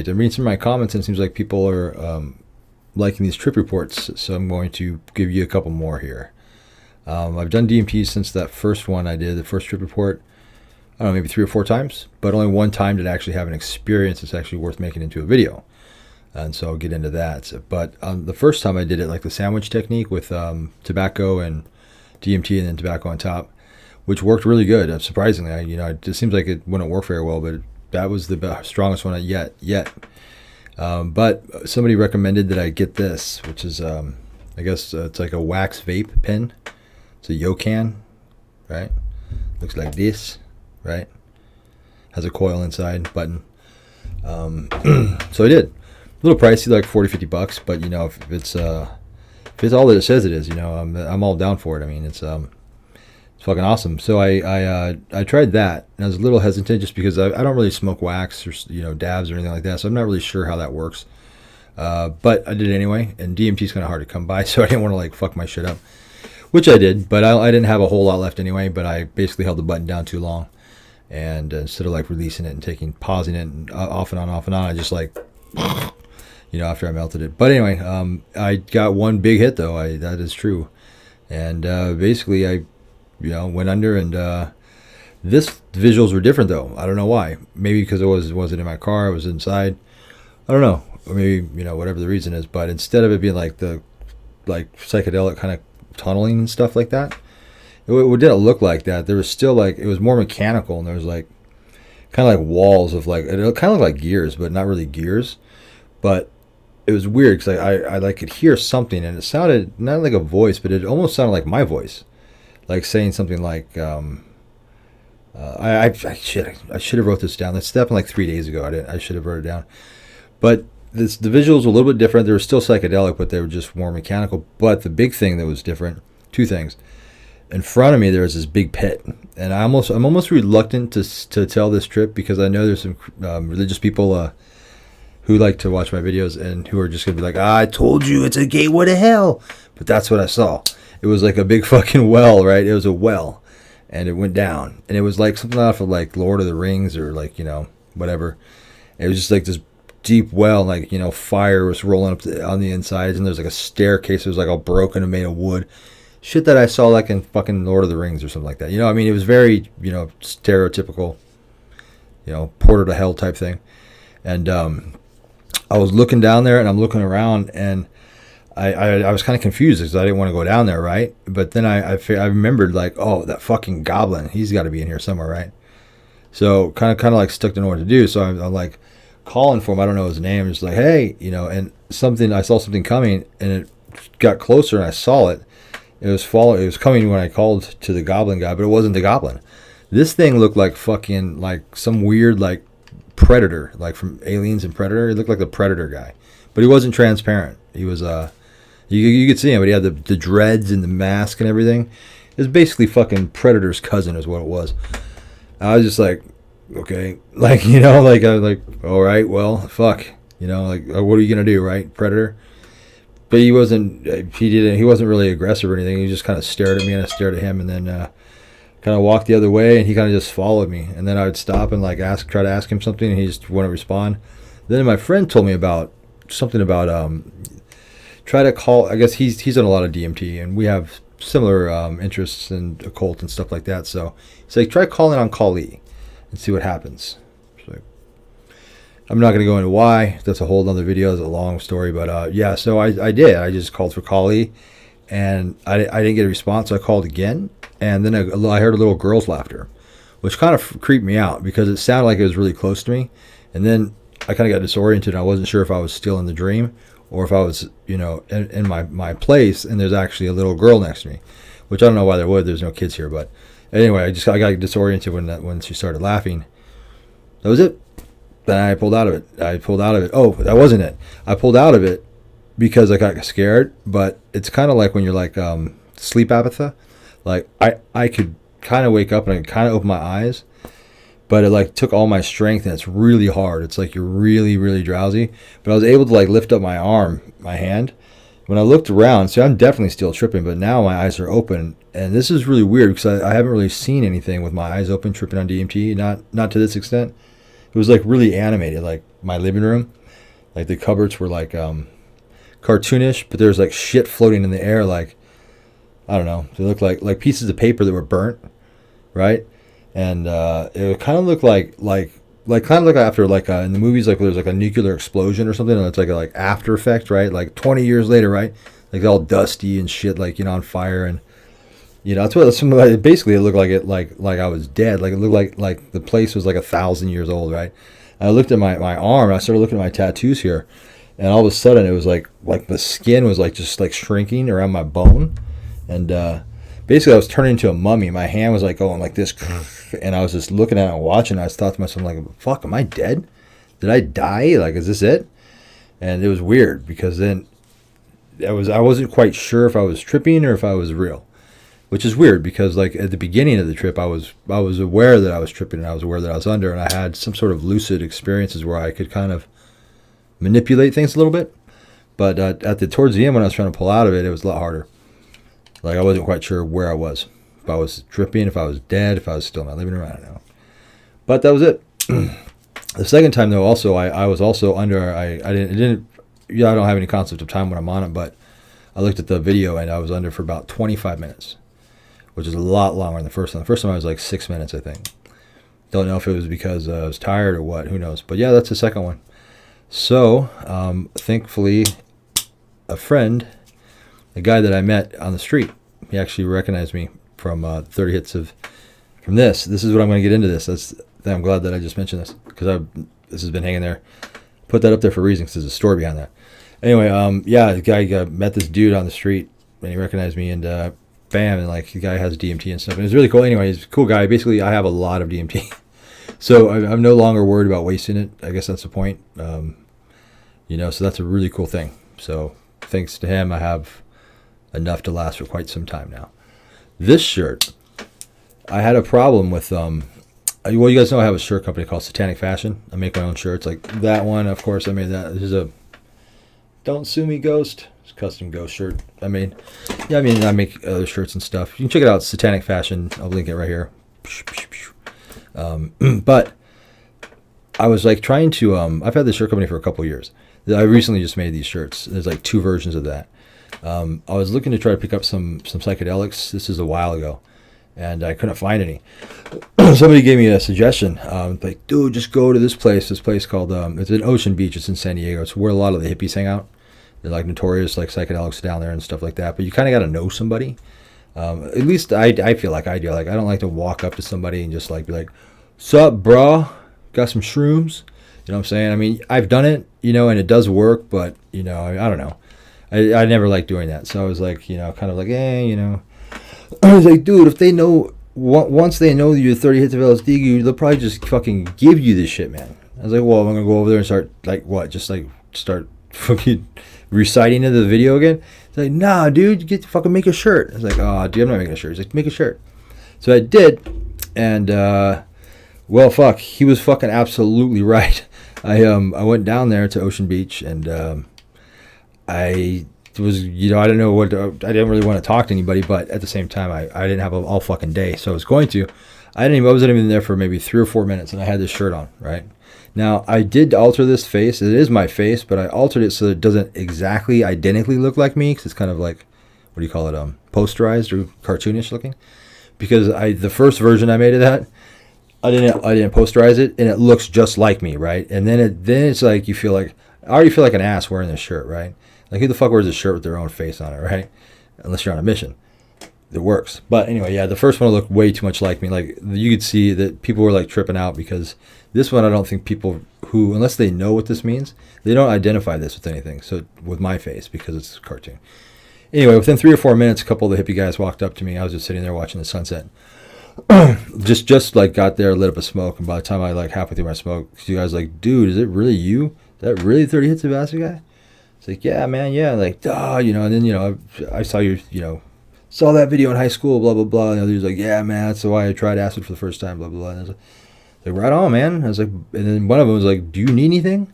great. I'm reading some of my comments, and it seems like people are liking these trip reports, so I'm going to give you a couple more here. I've done DMT since that first one I did, the first trip report, I don't know, maybe 3 or 4 times, but only one time did I actually have an experience that's actually worth making into a video. And so I'll get into that. But the first time I did it, like the sandwich technique with tobacco and DMT and then tobacco on top, which worked really good. Surprisingly, it just seems like it wouldn't work very well, but that was the strongest one yet. But somebody recommended that I get this, which is, I guess it's like a wax vape pen. It's a Yokan, right? Looks like this, right? Has a coil inside, button. So I did. A little pricey, like $40-$50, but if it's all that it says it is, I'm all down for it. I mean, it's fucking awesome. So I tried that, and I was a little hesitant just because I don't really smoke wax or dabs or anything like that, so I'm not really sure how that works. But I did it anyway, and DMT's kind of hard to come by, so I didn't want to fuck my shit up, which I did. But I didn't have a whole lot left anyway. But I basically held the button down too long, and instead of releasing it and pausing it and off and on, I just after I melted it. But anyway, I got one big hit though. That is true, and basically I went under, and the visuals were different though. I don't know why. Maybe because it wasn't in my car. I was inside. I don't know. Or maybe whatever the reason is. But instead of it being the psychedelic kind of tunneling and stuff like that, it didn't look like that. There was still it was more mechanical, and there was kind of walls of it kind of looked like gears, but not really gears. But it was weird because I could hear something, and it sounded not like a voice, but it almost sounded like my voice. Saying something I should have wrote this down. This happened 3 days ago. I should have wrote it down. But the visuals were a little bit different. They were still psychedelic, but they were just more mechanical. But the big thing that was different, 2 things. In front of me, there was this big pit, and I'm almost reluctant to tell this trip because I know there's some religious people who like to watch my videos and who are just gonna be I told you it's a gateway to hell. But that's what I saw. It was a big fucking well, right? It was a well, and it went down, and it was something off of Lord of the Rings or whatever. It was just this deep well, fire was rolling up on the insides, and there's a staircase. It was all broken and made of wood. Shit that I saw in fucking Lord of the Rings or something like that. I mean, it was very stereotypical, portal to hell type thing. And I was looking down there, and I'm looking around, and I was kind of confused because I didn't want to go down there, right? But then I remembered oh, that fucking goblin, he's got to be in here somewhere, right? So kind of stuck to know what to do. So I'm calling for him. I don't know his name. Just hey, and I saw something coming, and it got closer, and I saw it. It was coming when I called to the goblin guy, but it wasn't the goblin. This thing looked like fucking some weird predator, from Aliens and Predator. He looked like the Predator guy, but he wasn't transparent. He was you could see him, but he had the dreads and the mask and everything. It was basically fucking Predator's cousin is what it was. I was just okay, I was all right, well, fuck, what are you gonna do, right, Predator? But he wasn't really aggressive or anything. He just kind of stared at me, and I stared at him, and then kind of walked the other way, and he kind of just followed me. And then I would stop and try to ask him something, and he just wouldn't respond. Then my friend told me about something about try to call. I guess he's done a lot of DMT, and we have similar interests in occult and stuff like that. So he's try calling on Kali and see what happens. I'm not going to go into why. That's a whole other video. It's a long story, but yeah. So I did. I just called for Kali, and I didn't get a response. So I called again, and then I heard a little girl's laughter, which kind of creeped me out because it sounded like it was really close to me. And then I kind of got disoriented. And I wasn't sure if I was still in the dream or if I was, in my place, and there's actually a little girl next to me, which I don't know why there would. There's no kids here, but anyway, I got disoriented when she started laughing. That was it. Then I pulled out of it. Oh, that wasn't it. I pulled out of it because I got scared, but it's kind of like when you're sleep apathy. I could kind of wake up and I could kind of open my eyes, but it took all my strength, and it's really hard. It's you're really, really drowsy, but I was able to lift up my hand. When I looked around, see, I'm definitely still tripping, but now my eyes are open, and this is really weird because I haven't really seen anything with my eyes open tripping on DMT, not to this extent. It was really animated, my living room. Like the cupboards were like cartoonish, but there's like shit floating in the air. Like, I don't know. They look like pieces of paper that were burnt, right? And it kind of looked like after like in the movies, like there's like a nuclear explosion or something, and it's like a like after effect, right? Like 20 years later, right? Like all dusty and shit, like, you know, on fire. And you know, that's what basically it looked like I was dead. Like it looked like the place was like 1,000 years old, right? And I looked at my arm, and I started looking at my tattoos here, and all of a sudden it was like the skin was like just like shrinking around my bone, and basically I was turning into a mummy. My hand was like going like this, and I was just looking at it and watching. I just thought to myself, like, fuck, am I dead? Did I die? Like, is this it? And it was weird because then I wasn't quite sure if I was tripping or if I was real, which is weird because like at the beginning of the trip I was aware that I was tripping, and I was aware that I was under, and I had some sort of lucid experiences where I could kind of manipulate things a little bit. But towards the end, when I was trying to pull out of it, it was a lot harder. Like I wasn't quite sure where I was, if I was tripping, if I was dead, if I was still in my living room. I don't know. But that was it. The second time though, also I was also under. I don't have any concept of time when I'm on it, but I looked at the video and I was under for about 25 minutes, which is a lot longer than the first time. The first time I was like 6 minutes, I think. Don't know if it was because I was tired or what. Who knows? But yeah, that's the second one. So thankfully, a friend, a guy that I met on the street, he actually recognized me from 30 hits from this. This is what I'm going to get into this. I'm glad that I just mentioned this because this has been hanging there. Put that up there for a reason because there's a story behind that. Anyway, the guy met this dude on the street and he recognized me, and bam, and like the guy has DMT and stuff. And it's really cool. Anyway, he's a cool guy. Basically, I have a lot of DMT. So I'm no longer worried about wasting it. I guess that's the point. You know, so that's a really cool thing. So thanks to him, I have enough to last for quite some time now. This shirt, I had a problem with. Well, you guys know I have a shirt company called Satanic Fashion. I make my own shirts, like that one. Of course, I made that. This is a "Don't Sue Me Ghost." It's a custom ghost shirt. I make other shirts and stuff. You can check it out. Satanic Fashion. I'll link it right here. But I was like trying to. I've had this shirt company for a couple of years. I recently just made these shirts. There's like 2 versions of that. I was looking to try to pick up some psychedelics. This is a while ago, and I couldn't find any. Somebody gave me a suggestion. Like, dude, just go to this place called, it's in Ocean Beach. It's in San Diego. It's where a lot of the hippies hang out. They're like notorious, like psychedelics down there and stuff like that. But you kind of got to know somebody. At least I feel like I do. Like, I don't like to walk up to somebody and just like be like, "Sup, bro? Got some shrooms?" You know what I'm saying? I mean, I've done it, you know, and it does work, but, you know, I don't know. I never liked doing that. So I was like, you know, kind of like, you know. I was like, dude, if they know, once they know that you're 30 hits of LSD, they'll probably just fucking give you this shit, man. I was like, well, I'm going to go over there and start, like, what? Just, like, start fucking reciting into the video again? He's like, nah, dude, fucking make a shirt. I was like, oh, dude, I'm not making a shirt. He's like, make a shirt. So I did, and, well, fuck, he was fucking absolutely right. I went down there to Ocean Beach, and I was, you know, I don't know what, I didn't really want to talk to anybody, but at the same time, I didn't have all fucking day, so I was going to. I wasn't even there for maybe 3 or 4 minutes, and I had this shirt on, right? Now, I did alter this face. It is my face, but I altered it so it doesn't exactly identically look like me, because it's kind of like, what do you call it, posterized or cartoonish looking. Because the first version I made of that, I didn't posterize it, and it looks just like me, right? And then it's like I already feel like an ass wearing this shirt, right? Like, who the fuck wears a shirt with their own face on it, right? Unless you're on a mission. It works. But anyway, yeah, the first one looked way too much like me. Like, you could see that people were like tripping out, because this one, I don't think people who, unless they know what this means, they don't identify this with anything. So with my face, because it's a cartoon. Anyway, within 3 or 4 minutes, a couple of the hippie guys walked up to me. I was just sitting there watching the sunset. just like got there, lit up a smoke, and by the time I like halfway through my smoke, you guys like, dude, is it really you? Is that really 30 hits of acid guy? It's like, yeah, man, yeah. Like, duh, you know. And then, you know, I saw you know, saw that video in high school, blah blah blah. And the other was like, yeah, man, that's why I tried acid for the first time, blah blah blah. And I was like, right on, man. I was like, and then one of them was like, do you need anything?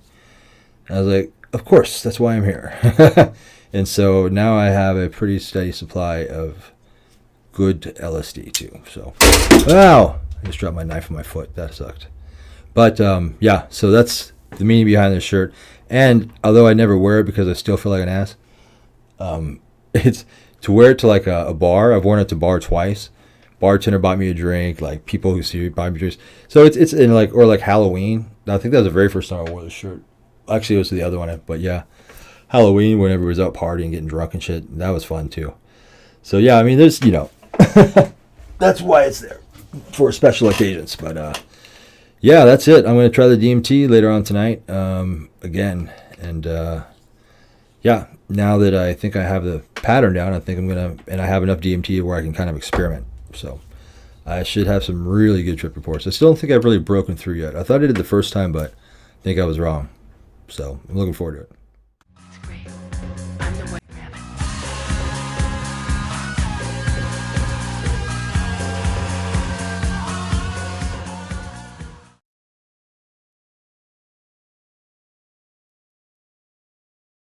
And I was like, of course, that's why I'm here. And so now I have a pretty steady supply of good LSD too. So, wow, I just dropped my knife on my foot. That sucked. But yeah, so that's the meaning behind this shirt. And although I never wear it because I still feel like an ass, it's to wear it to like a bar. I've worn it to bar twice. Bartender bought me a drink. Like people who see me buy me drinks. So it's in like, or like Halloween. I think that was the very first time I wore this shirt. Actually, it was the other one, but yeah, Halloween when everybody was out partying, getting drunk and shit. That was fun too. So yeah, I mean, there's that's why it's there for special occasions. But yeah, that's it. I'm gonna try the DMT later on tonight again, and yeah. Now that I think I have the pattern down, I think I'm gonna, and I have enough DMT where I can kind of experiment. So I should have some really good trip reports. I still don't think I've really broken through yet. I thought I did the first time, but I think I was wrong. So I'm looking forward to it.